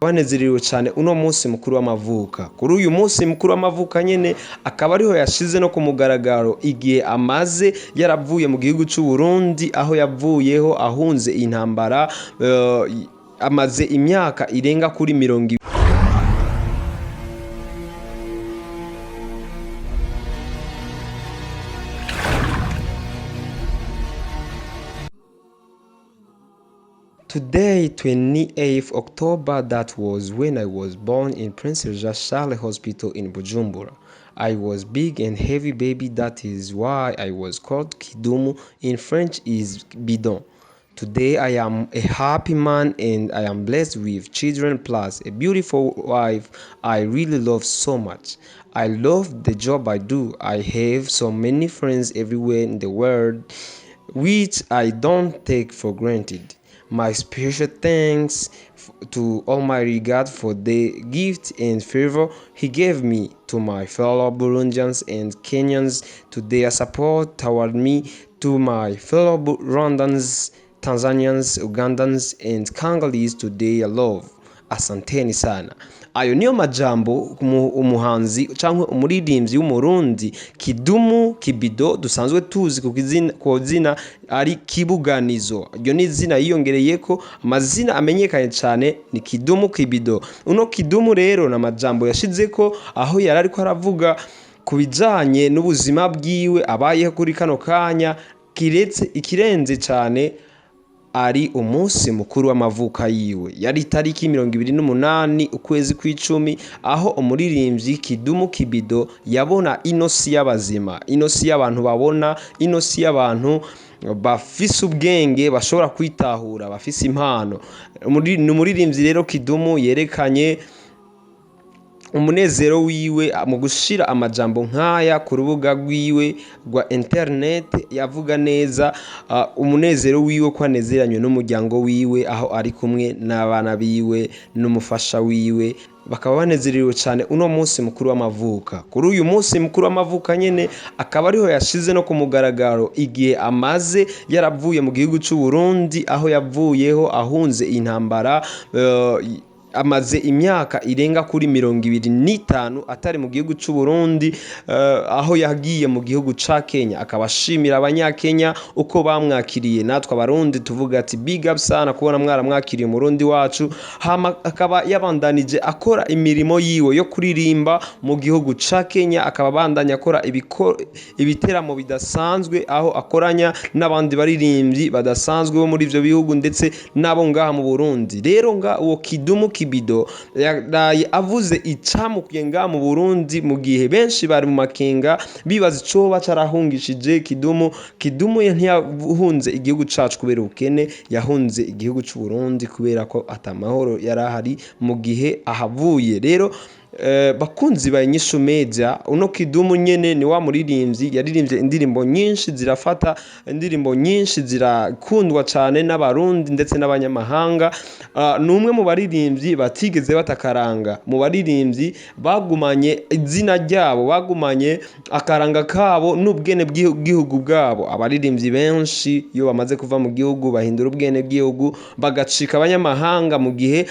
banezerewe cyane uno munsi mukuru w'amavuka. Kuri uyu munsi mukuru w'amavuka nyene akaba ariho yashize no ku mugaragaro igihe amaze yaravuye mu gihugu cy'u Burundi, aho yavuyeho ahunze intambara, amaze imyaka irenga kuri 20. Today, 28th October, that was when I was born in Prince Charles Hospital in Bujumbura. I was big and heavy baby, that is why I was called Kidum, in French is bidon. Today I am a happy man and I am blessed with children plus a beautiful wife I really love so much. I love the job I do. I have so many friends everywhere in the world, which I don't take for granted. My special thanks to Almighty God for the gift and favor He gave me, to my fellow Burundians and Kenyans, to their support toward me, to my fellow Rwandans, Tanzanians, Ugandans and Congolese, to their love. Asanteni sana. Ayo niyo majambo umuhanzi cyangwa umuririmbyi w'umurundi Kidum Kibido dusanzwe tuzi ku zina ari Kibuganizo. Iryo ni izina yiyongereye ko amazina amenyekanye cyane ni Kidum Kibido. Uno Kidum rero na majambo yashize ko aho yari ariko aravuga kubijanye n'ubuzima bwiwe abayeho kuri kano kanya, kiretse ikirenze cyane ari umunsi mukuru w'amavuka yiwe. Yari tariki 28 ukwezi kw'icumi, aho umuririmbyi Kidum Kibido yabona inosi y'abazima, inosi y'abantu babona, inosi y'abantu bafise ubwenge bashobora kwitahura, bafise impano. Umuririmbyi rero Kidum yerekanye umunezero wiwe mu gushira amajambo nkaya ku rubuga rwiwe rwa internet. Yavuga neza umunezero wiwe ko anezeranywe n'umuryango wiwe, aho ari kumwe n'abana biwe n'umufasha wiwe, bakaba banezerewe cyane uno munsi mukuru w'amavuka. Kuri uyu munsi mukuru w'amavuka nyene akaba ariho yashize no ku mugaragaro igihe amaze yaravuye mu gihugu cy'u Burundi, aho yavuyeho ahunze intambara, amaze imyaka irenga kuri 25 atari mu gihugu cy'u Burundi, aho yagiye mu gihugu ca Kenya. Akabashimira abanyakenya uko bamwakiriye, natwe abarundi tuvuga ati big up sana kubona mwaramwakiriye murundi wacu. Akaba yabandanije akora imirimo yiwe yo kuririmba mu gihugu ca Kenya, akaba bandanya akora ibiteramo bidasanzwe, aho akoranya n'abandi baririmbyi badasanzwe bo muri ivyo bihugu ndetse nabo ngaha mu Burundi. Rero uwo Kidum Kibido yaraye avuze icamukuye ngaha mu Burundi, mu gihe benshi bari mu makenga bibaza ico bacarahungishije Kidum. Kidum ntiyahunze igihugu cacu kubera ubukene, yahunze igihugu cy'u Burundi kubera ko atamahoro yarahari mu gihe ahavuye. Rero bakunzi ba INYISHU media, uno Kidum nyene ni wa muririmbyi yaririmbye indirimbo nyinshi zirafata, indirimbo nyinshi zirakundwa cyane n'abarundi ndetse n'abanyamahanga. Numwe mu baririmbyi batigeze batakaranga, mu baririmbyi bagumanye izina ryabo, bagumanye akaranga kabo n'ubwene bw'igihugu bwabo. Abaririmbyi benshi iyo bamaze kuva mu gihugu bahindura ubwene bw'igihugu bagacika abanyamahanga, mu gihe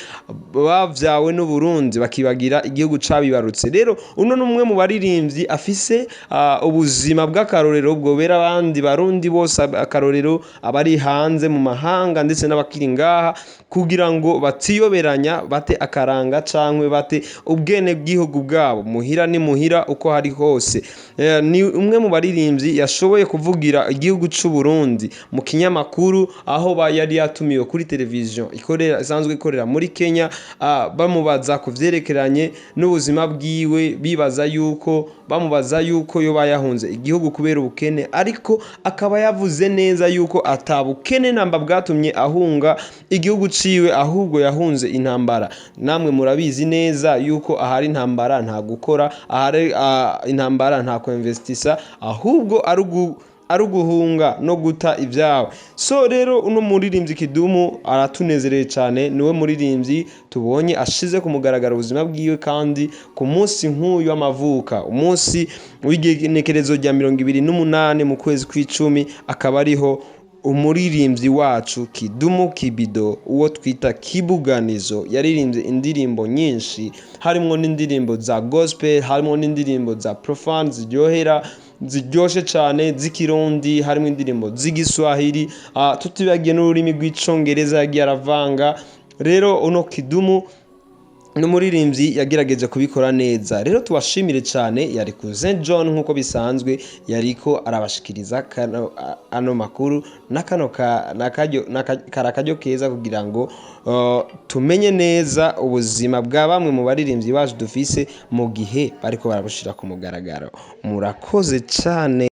bavyawe n'u Burundi bakibagira igihugu cabibarutse. Rero uno numwe mu baririmbyi afise ubuzima bw'akarorero bwobera abandi barundi bose akarorero, abari hanze mu mahanga ndetse n'abakiri ngaha, kugira ngo batiyoberanya, bate akaranga cankwe bate ubwene bw'igihugu bwabo. Muhira ni muhira uko hari hose. Ni umwe mu baririmbyi yashoboye kuvugira igihugu cy'u Burundi mu kinyamakuru, aho yari yatumiwe kuri televiziyo isanzwe ikorera muri Kenya, bamubaza kuvyerekeranye n'ubuzima bwiwe, bamubaza yuko yoba yahunze igihugu kubera ubukene, ariko akaba yavuze neza yuko atabukene namba bwatumye ahunga igihugu ciwe, ahubwo yahunze intambara. Namwe murabizi neza yuko ahari intambara nta gukora, ahari intambara nta kwinvestisa, ahubwo ari uguhunga no guta ibyawe. So rero uno muririmbyi Kidum aratunezereye cyane, niwe muririmbyi tubonye ashize ku mugaragaro ubuzima bwiwe, kandi ku munsi nk'uyu w'amavuka, umunsi w'igenekerezo rya 28 mu kwezi kw'icumi, akaba ariho umuririmbyi wacu Kidum Kibido uwo twita Kibuganizo yaririmbye indirimbo nyinshi harimo n'indirimbo za gospel, harimo n'indirimbo za profane ziryoshe cyane z'ikirundi, harimo indirimbo z'igiswahili, tutibagiye n'ururimi rw'icongereza yagiye aravanga. Rero uno Kidum n'umuririmbyi yagerageje kubikora neza. Rero tubashimire cyane, yari kuze John nkuko bisanzwe yariko arabashikiriza ano makuru n'akaryo keza kugira ngo tumenye neza ubuzima bwa bamwe mu baririmbyi bacu dufise mu gihe bariko barabushira ku mugaragaro. Murakoze cyane.